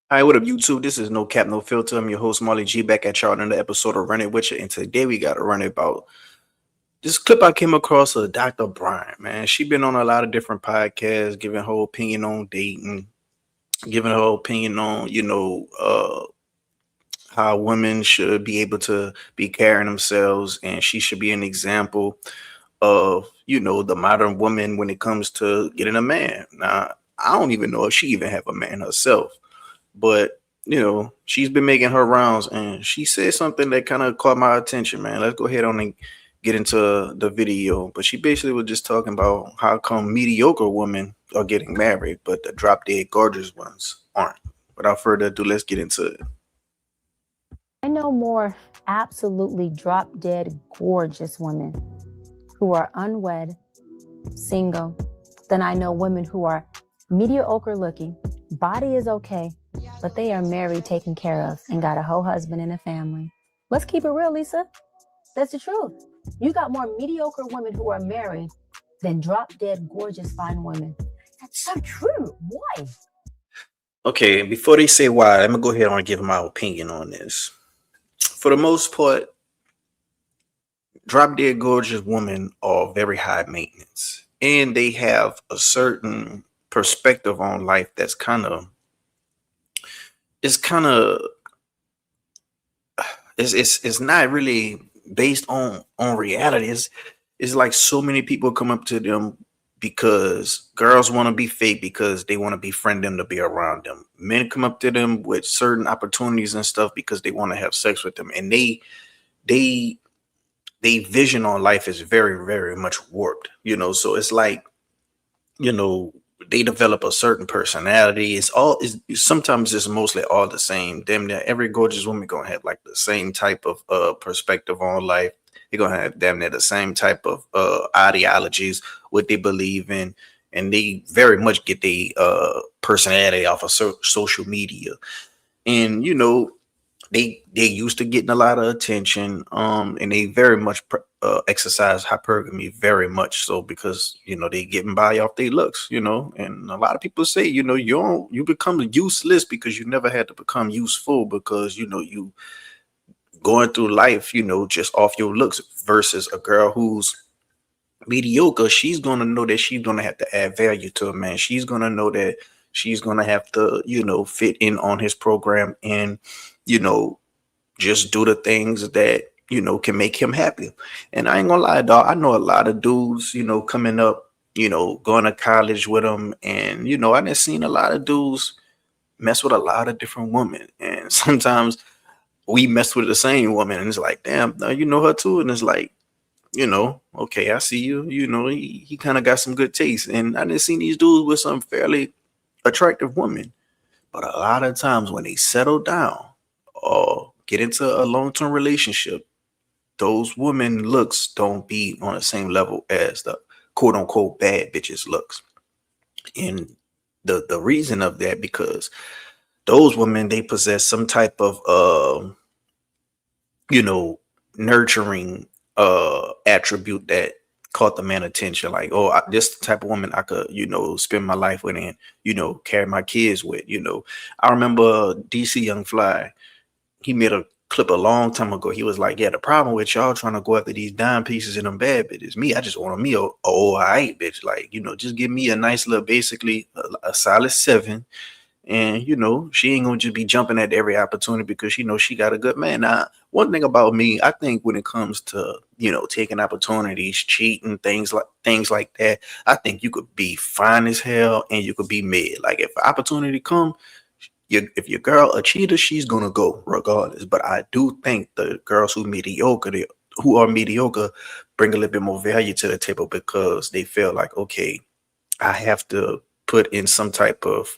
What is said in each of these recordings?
Hi, what up, YouTube? This is No Cap, No Filter. I'm your host, Marley G, back at y'all on another episode of Run It With You. And today we got to run it about this clip I came across of Dr. Bryant, man. She been on a lot of different podcasts, giving her opinion on dating, giving her opinion on, how women should be able to be carrying themselves, and she should be an example of, the modern woman when it comes to getting a man. Now, I don't even know if she even have a man herself, but she's been making her rounds, and she said something that kind of caught my attention, man. Let's go ahead on and get into the video. But she basically was just talking about how come mediocre women are getting married, but the drop dead gorgeous ones aren't. Without further ado, let's get into it. I know more absolutely drop dead gorgeous women who are unwed, single, than I know women who are mediocre looking, body is okay, but they are married, taken care of, and got a whole husband and a family. Let's keep it real, Lisa. That's the truth. You got more mediocre women who are married than drop dead gorgeous fine women. That's so true. Why? Okay, before they say why, I'm gonna go ahead and give my opinion on this. For the most part, drop dead gorgeous women are very high maintenance, and they have a certain perspective on life that's kind of it's not really based on reality. It's like so many people come up to them because girls want to be fake because they want to befriend them to be around them. Men come up to them with certain opportunities and stuff because they want to have sex with them, and they they vision on life is very very much warped. So it's like, you know they develop a certain personality. It's sometimes it's mostly all the same. Damn near every gorgeous woman gonna have like the same type of perspective on life. They're gonna have damn near the same type of ideologies, what they believe in, and they very much get the personality off of social media. And they used to getting a lot of attention, and they very much exercise hypergamy very much so, because they getting by off their looks. And a lot of people say, you become useless because you never had to become useful, because you going through life, just off your looks, versus a girl who's mediocre. She's gonna know that she's gonna have to add value to a man. She's gonna know that she's gonna have to fit in on his program, and you know just do the things that can make him happy. And I ain't gonna lie, dog, I know a lot of dudes coming up, going to college with them, and I done seen a lot of dudes mess with a lot of different women, and sometimes we mess with the same woman, and it's like, damn, now you know her too. And it's like, okay, I see you. He kind of got some good taste. And I didn't see these dudes with some fairly attractive women. But a lot of times when they settle down or get into a long term relationship, those women looks don't be on the same level as the quote unquote bad bitches looks. And the reason of that, because those women, they possess some type of you know, nurturing attribute that caught the man attention. Like, oh, this type of woman I could, spend my life with, and, carry my kids with. I remember DC Young Fly, he made a clip a long time ago. He was like, yeah, the problem with y'all trying to go after these dime pieces and them bad bitches. Me, I just want me a all right bitch. Like, just give me a nice little, basically a solid 7, and she ain't gonna just be jumping at every opportunity because she knows she got a good man. Now, one thing about me, I think when it comes to taking opportunities, cheating, things like that, I think you could be fine as hell and you could be mid. Like, if opportunity come, if your girl a cheater, she's gonna go regardless. But I do think the girls who are mediocre bring a little bit more value to the table, because they feel like, okay, I have to put in some type of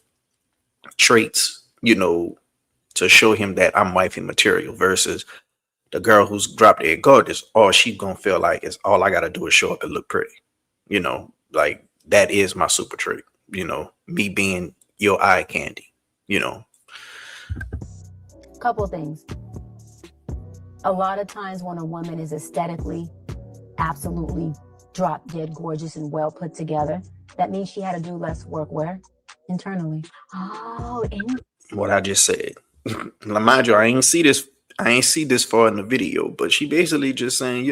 traits, to show him that I'm wifey material, versus the girl who's dropped dead gorgeous. All she gonna feel like is, all I gotta do is show up and look pretty. Like, that is my super trait. Me being your eye candy. You know. Couple things. A lot of times when a woman is aesthetically absolutely drop dead gorgeous and well put together, that means she had to do less work where? Internally. Oh, what I just said. Now, mind you, I ain't see this far in the video, but she basically just saying,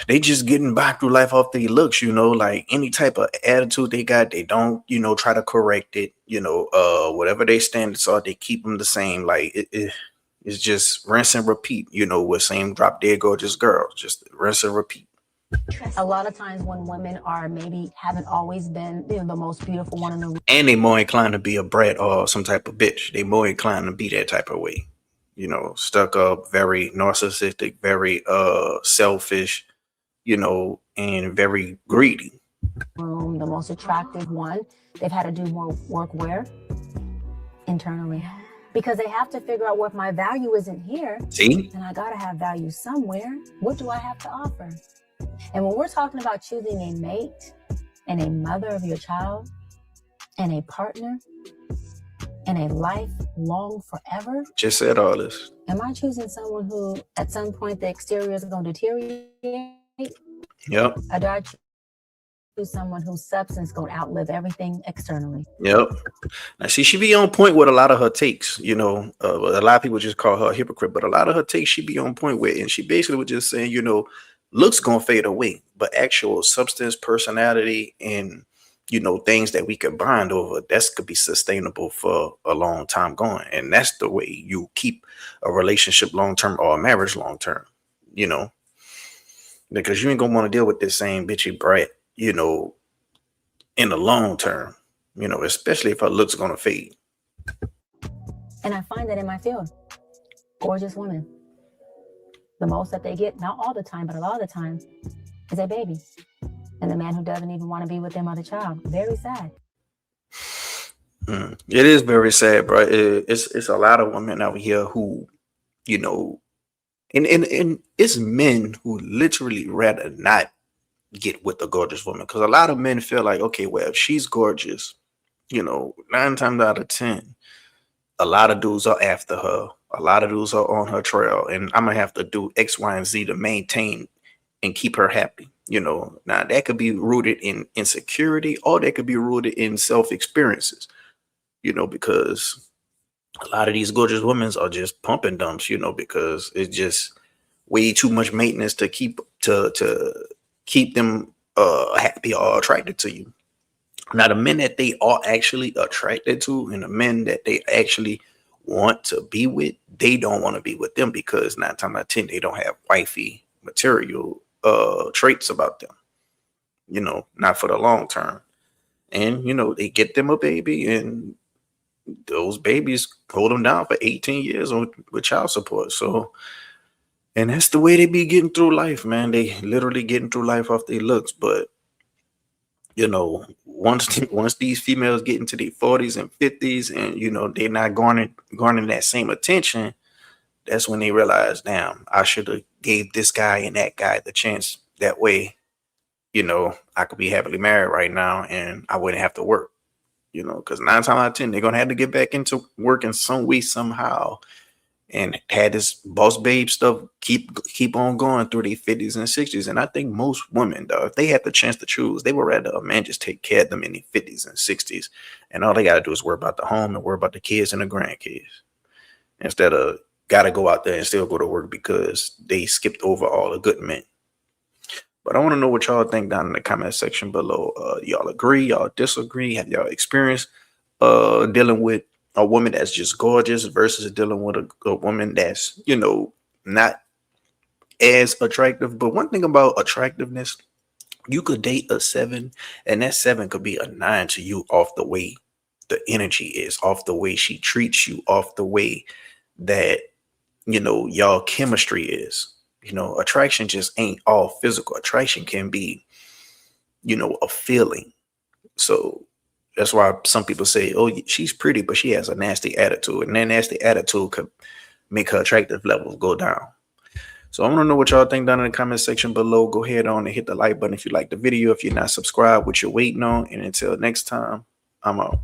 they just getting by through life off their looks, like any type of attitude they got, they don't, try to correct it, whatever they standards are, they keep them the same. Like it's just rinse and repeat, with same drop dead gorgeous girls, just rinse and repeat. A lot of times when women are maybe haven't always been, the most beautiful one in the room. And they more inclined to be a brat or some type of bitch. They more inclined to be that type of way. Stuck up, very narcissistic, very selfish, and very greedy. Room, the most attractive one. They've had to do more work where? Internally. Because they have to figure out what my value isn't here. See? And I gotta have value somewhere. What do I have to offer? And when we're talking about choosing a mate and a mother of your child and a partner and a life long forever. Just said all this. Am I choosing someone who at some point the exterior is going to deteriorate? Yep. Or do I choose someone whose substance is going to outlive everything externally? Yep. Now, see, she be on point with a lot of her takes. A lot of people just call her a hypocrite, but a lot of her takes she be on point with. And she basically was just saying, looks going to fade away, but actual substance, personality, and things that we could bond over, that's could be sustainable for a long time going. And that's the way you keep a relationship long-term or a marriage long-term, because you ain't gonna want to deal with this same bitchy brat, in the long term, especially if her looks gonna fade. And I find that in my field, gorgeous women, the most that they get, not all the time, but a lot of the time, is a baby. And the man who doesn't even want to be with their mother child. Very sad. It is very sad, bro. It's a lot of women out here who, and it's men who literally rather not get with a gorgeous woman. Because a lot of men feel like, okay, well, if she's gorgeous, 9 times out of 10, a lot of dudes are after her. A lot of dudes are on her trail. And I'm going to have to do X, Y, and Z to maintain and keep her happy. Now that could be rooted in insecurity, or that could be rooted in self-experiences, because a lot of these gorgeous women are just pumping dumps, because it's just way too much maintenance to keep them happy or attracted to you. Now, the men that they are actually attracted to and the men that they actually want to be with, they don't want to be with them because 9 times out of 10, they don't have wifey material traits about them, not for the long term. And, they get them a baby and those babies hold them down for 18 years with child support. So, and that's the way they be getting through life, man. They literally getting through life off their looks. But, once these females get into their 40s and 50s and, they're not garnering that same attention, that's when they realize, damn, I should have gave this guy and that guy the chance. That way, I could be happily married right now and I wouldn't have to work, because 9 times out of 10, they're going to have to get back into work in some way, somehow. And had this boss babe stuff keep on going through their 50s and 60s. And I think most women, though, if they had the chance to choose, they would rather a man just take care of them in their 50s and 60s. And all they got to do is worry about the home and worry about the kids and the grandkids, instead of got to go out there and still go to work because they skipped over all the good men. But I want to know what y'all think down in the comment section below. Y'all agree? Y'all disagree? Have y'all experienced dealing with a woman that's just gorgeous versus dealing with a woman that's, not as attractive? But one thing about attractiveness, you could date a 7 and that 7 could be a 9 to you off the way the energy is, off the way she treats you, off the way that y'all chemistry is. Attraction just ain't all physical. Attraction can be a feeling. So that's why some people say, oh, she's pretty but she has a nasty attitude, and that nasty attitude could make her attractive levels go down. So I want to know what y'all think down in the comment section below. Go ahead on and hit the like button if you like the video. If you're not subscribed, what you're waiting on. And until next time, I'm out.